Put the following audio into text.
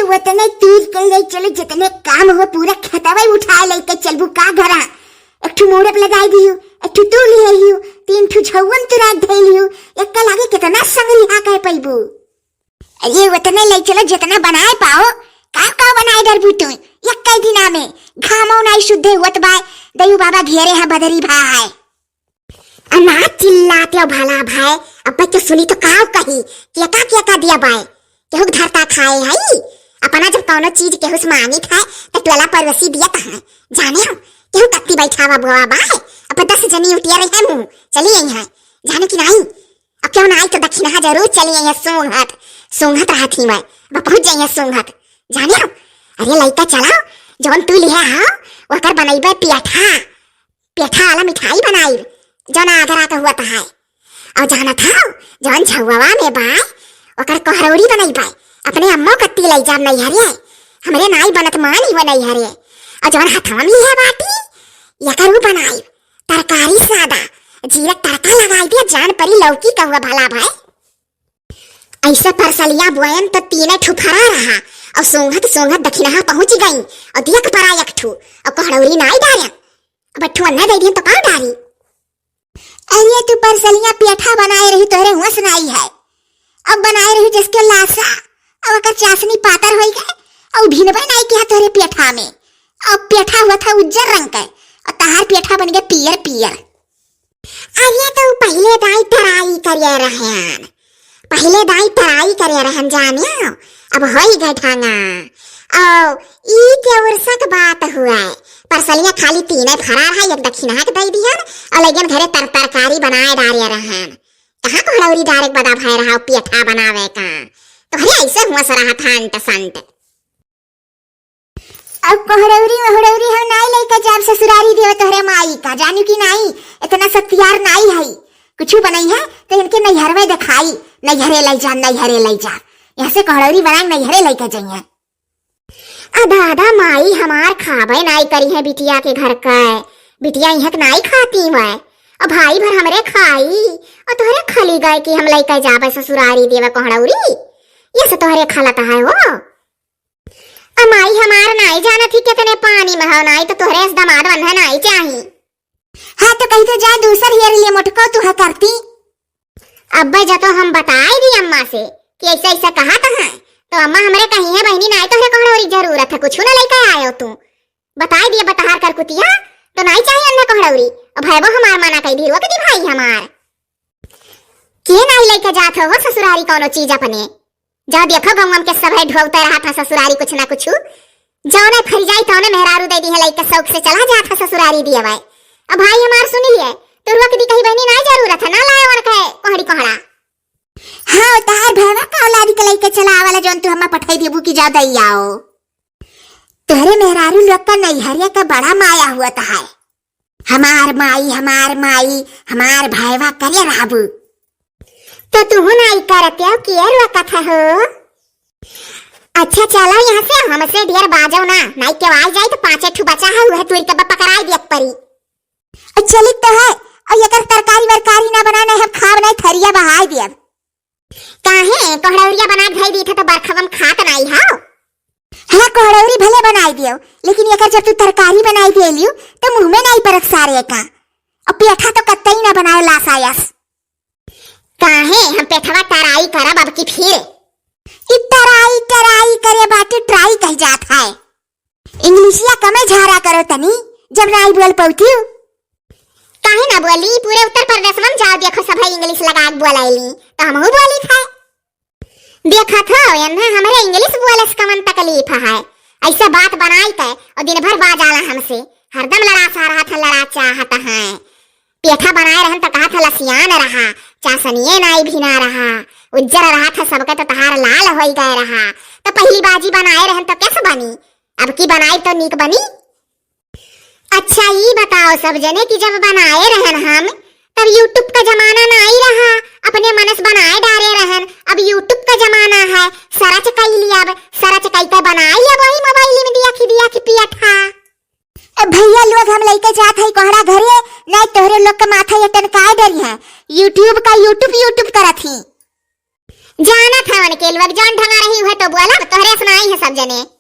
अरे वतने तीर के ले चलो, जितने काम हो पूरा खतवा उठा लेके चलबू का घरा। एक ठू मोड़प लगाई दियो, एक ठू तू ले लियो, तीन ठू झौवन तू राख धई लियो, एक का लागे कितना संगरी हा कह पैबू। अरे वतने ले चलो जितना बनाए पाओ। का बनाए डरबू तू एक कई दिना में घामो नहीं शुद्ध होत बाय। दयू बाबा घेरे है बदरी भाई अना चिल्लाते भला भाई। अब तो सुनी तो काव कही क्या दिया बाय केहू धरता खाए है। अपना जब कौनो चीज केहू से मांगी खाए तो टोला परवसी दिया कहाँ जाने हो। केहू तकती बैठावा बुआ बाय। अब 10 जनी उठिया रहे मुँह चली आई है जाने की नहीं। अब क्यों ना आई तो दक्षिणा जरूर चली आई है। सोंघत रहा थी मैं अब पहुंच जाइए सोंघत जाने हो। अरे लइका चलाओ जौन तू लिया हो ओकर बनैबे पेठा वाला मिठाई बनाई जौन आगरा का हुआ है। और जाना था जौन झुआवा में बाय ओकर कोहरौरी बनैबे अपने अम्मो कत्ती ले जाब नहीं हरे। हमरे नाई बनत मानी वो नहीं हरे। और जौन हथवा में है बाटी यकर उ बनाई तरकारी सादा जीरा तड़का लगाई दिया जान परी लौकी का हुआ भला भाई। ऐसे परसलिया बोयन तो तीने ठुफरा रहा और सोंघत दक्षिणा पहुंच गई और दिया परा एक ठू और कोहरौरी नाई डारिया। अब ठू अन्ना दे दी तो का डारी। अरे तू परसलिया पेठा बनाए रही तोरे हुआ सुनाई है। अब बनाए रही जिसके लासा अब अकर चाशनी पातर हो गए और भिनबे नहीं किया तोरे पेठा में। अब पेठा हुआ था उज्जर रंग का और तहार पेठा बन गया पियर। अरे तो पहले दाई तराई करे रहन जाने अब हो ही गए ठांगा। ओ ई के वर्षक बात हुआ है। परसलिया खाली तीने फरार है एक दक्षिणा के दई दिहन और लेकिन घरे तरकारी बनाए डारे रहन। कहाँ कोहरौरी डायरेक्ट बदा भाई रहा पेठा बनावे का तो हरे ऐसे हुआ सरहा था अंत संत। अब कोहरौरी हम नाई लेके जाब ससुरारी देव तोहरे माई का जानू की नहीं इतना सत्यार नाई है। कुछ बनाई है तो इनके नैहर में दिखाई नैहरे ले जा यहाँ से कोहरौरी बनाए नैहरे लेके जाइए। दादा माई हमार खावे नाई करी है बिटिया के घर का। बिटिया यहाँ नाई खाती है और भाई भर हमरे खाई और तोहरे खली गए कि हम लेके जाबे ससुरारी देव कोहरौरी ये से तोहरे खलता है वो। माई हमार नाई जाना थी कितने पानी में हो नाई तो तोहरे इस दमाद बंधा नाई चाहिए। हाँ तो कहीं तो जा दूसर हेर लिए मुटको तू है करती। अब्बा जब तो हम बताए दी अम्मा से कि ऐसा कहा तो अम्मा हमरे कही है बहनी नाई तोहरे कोहरौरी जरूरत है कुछ ना लेके आए हो तू बताए दिए बतहार कर कुतिया तो नाई चाहिए अन्ना कोहरौरी और भाई वो हमार माना कही दी दी भाई हमार के नाई लेके जात हो ससुरारी कोनो चीज अपने जा देखो गंगम के सब ढोलते रहा था ससुरारी कुछ ना कुछ जौने फरी जाई तौने मेहरारू दे दी है लेके शौक से चला जाता ससुरारी दिया भाई। अब भाई हमार सुनी लिए तो रुआ की कही बहनी ना जरूरत है ना लाए वन कहे कोहड़ी कोहड़ा। हाँ तार भैवा का औलादी के लेके चला वाला जौन तू हमा पठाई देबू की जा दई आओ। तेरे मेहरारू लोग का नैहरिया का बड़ा माया हुआ है। हमार माई हमार भैवा करे राबू तो तू नाई करते हो किया रुआ कथा हो। अच्छा चलो यहाँ से हमसे ढेर बाजो ना नाई के आवाज जाए तो 5 ठू बचा है वह तुर के पकड़ाई दिया परी। चलित तो है और ये तरकारी वरकारी ना बनाना है खाव नहीं थरिया बहाई दिया काहे कोहरौरिया बना धई दी था तो बरखवम खात नहीं हाओ। हाँ कोहरौरी भले बनाई दियो लेकिन ये जब तू तरकारी बनाई दे लियो तो मुंह में नहीं परख सारे का और पेठा तो कत्तई ना बनाए लासायस। काहे हम पेठवा टराई करब अब की फिर टराई करे बाटे ट्राई कह जात है। इंग्लिशिया कमे झारा करो तनी जब नाई बोल पौती काहे ना बोली पूरे उत्तर प्रदेश में जाओ देखो सब इंग्लिश लगा बोलाइली तो हम बोली था देखा था यन्ना हमारे इंग्लिश बोले से कमन तकलीफ है। ऐसा बात बनाई थे और दिन भर बाजाला हमसे हरदम लड़ा चाहता है। पेठा बनाए रहन तो कहा था लसियान रहा चासनिए नाई भी ना रहा उज्जर रहा था सबके तो तहार लाल हो गए रहा तो पहली बाजी बनाए रहन तो कैसे बनी अब की बनाई तो नीक बनी। अच्छा ये बताओ सब जने कि जब बनाए रहन हम तब यूट्यूब का जमाना नहीं रहा अपने मनस बनाए डारे रहन। अब यूट्यूब का जमाना है सारा चकाई लिया सारा चकाई का बनाई अब वही मोबाइल में दिया कि पिया था। भैया लोग हम लेके जात है कोहरा घरे नहीं तोहरे लोग का माथा ये टनकाए डरी है यूट्यूब करत ही जाना था उनके लोग जौन ढंगा रही हुआ तो बोला तोहरे सुनाई है सब जने।